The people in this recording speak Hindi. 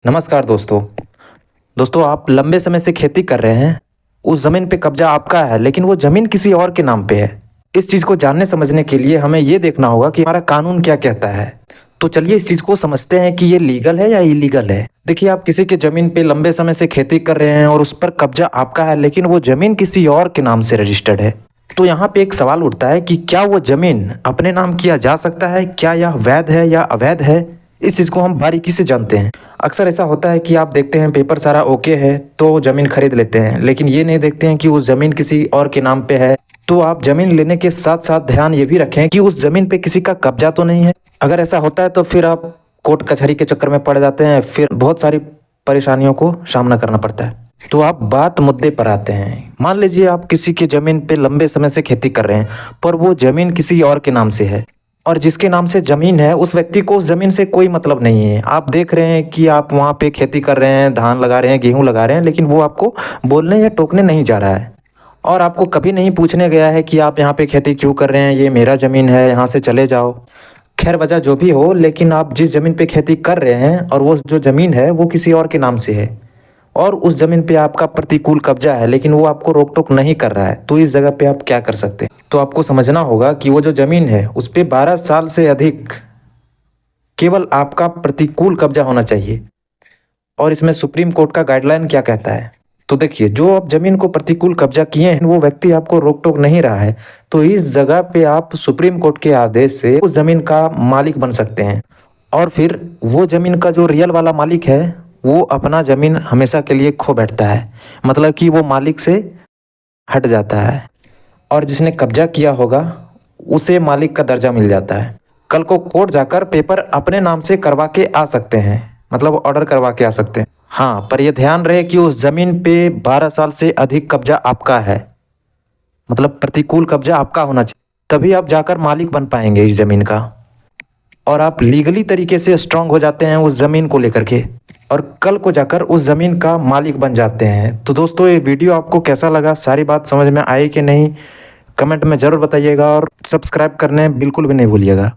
नमस्कार दोस्तों। आप लंबे समय से खेती कर रहे हैं। उस ज़मीन पे कब्जा आपका है, लेकिन वो ज़मीन किसी और के नाम पे है। इस चीज़ को जानने समझने के लिए हमें ये देखना होगा कि हमारा कानून क्या कहता है। तो चलिए इस चीज़ को समझते हैं कि ये लीगल है या इलीगल है। देखिए, आप किसी के ज़मीन पे लंबे समय से खेती कर रहे हैं और उस पर कब्जा आपका है, लेकिन वो ज़मीन किसी और के नाम से रजिस्टर्ड है। तो यहाँ पे एक सवाल उठता है कि क्या वो ज़मीन अपने नाम किया जा सकता है? क्या यह वैध है या अवैध है? इस चीज़ को हम बारीकी से जानते हैं। अक्सर ऐसा होता है कि आप देखते हैं पेपर सारा ओके है तो ज़मीन खरीद लेते हैं, लेकिन ये नहीं देखते हैं कि उस ज़मीन किसी और के नाम पे है। तो आप ज़मीन लेने के साथ साथ ध्यान ये भी रखें कि उस ज़मीन पे किसी का कब्जा तो नहीं है। अगर ऐसा होता है तो फिर आप कोर्ट कचहरी के चक्कर में पड़ जाते हैं, फिर बहुत सारी परेशानियों को सामना करना पड़ता है। तो आप बात मुद्दे पर आते हैं। मान लीजिए आप किसी की ज़मीन पे लंबे समय से खेती कर रहे हैं, पर वो ज़मीन किसी और के नाम से है और जिसके नाम से ज़मीन है उस व्यक्ति को उस ज़मीन से कोई मतलब नहीं है। आप देख रहे हैं कि आप वहाँ पे खेती कर रहे हैं, धान लगा रहे हैं, गेहूँ लगा रहे हैं, लेकिन वो आपको बोलने या टोकने नहीं जा रहा है और आपको कभी नहीं पूछने गया है कि आप यहाँ पे खेती क्यों कर रहे हैं, ये मेरा ज़मीन है, यहाँ से चले जाओ। खैर वजह जो भी हो, लेकिन आप जिस ज़मीन पे खेती कर रहे हैं और वो जो ज़मीन है वो किसी और के नाम से है और उस ज़मीन पे आपका प्रतिकूल कब्जा है, लेकिन वो आपको रोक टोक नहीं कर रहा है। तो इस जगह पे आप क्या कर सकते हैं? तो आपको समझना होगा कि वो जो ज़मीन है उस पे 12 साल से अधिक केवल आपका प्रतिकूल कब्जा होना चाहिए। और इसमें सुप्रीम कोर्ट का गाइडलाइन क्या कहता है? तो देखिए, जो आप ज़मीन को प्रतिकूल कब्जा किए हैं वो व्यक्ति आपको रोक टोक नहीं रहा है, तो इस जगह पे आप सुप्रीम कोर्ट के आदेश से उस ज़मीन का मालिक बन सकते हैं और फिर वो ज़मीन का जो रियल वाला मालिक है वो अपना ज़मीन हमेशा के लिए खो बैठता है। मतलब कि वो मालिक से हट जाता है और जिसने कब्जा किया होगा उसे मालिक का दर्जा मिल जाता है। कल को कोर्ट जाकर पेपर अपने नाम से करवा के आ सकते हैं, मतलब ऑर्डर करवा के आ सकते हैं। हाँ, पर यह ध्यान रहे कि उस ज़मीन पे 12 साल से अधिक कब्जा आपका है, मतलब प्रतिकूल कब्जा आपका होना चाहिए, तभी आप जाकर मालिक बन पाएंगे इस ज़मीन का और आप लीगली तरीके से स्ट्रांग हो जाते हैं उस ज़मीन को लेकर के और कल को जाकर उस ज़मीन का मालिक बन जाते हैं। तो दोस्तों, ये वीडियो आपको कैसा लगा? सारी बात समझ में आई कि नहीं? कमेंट में ज़रूर बताइएगा और सब्सक्राइब करने बिल्कुल भी नहीं भूलिएगा।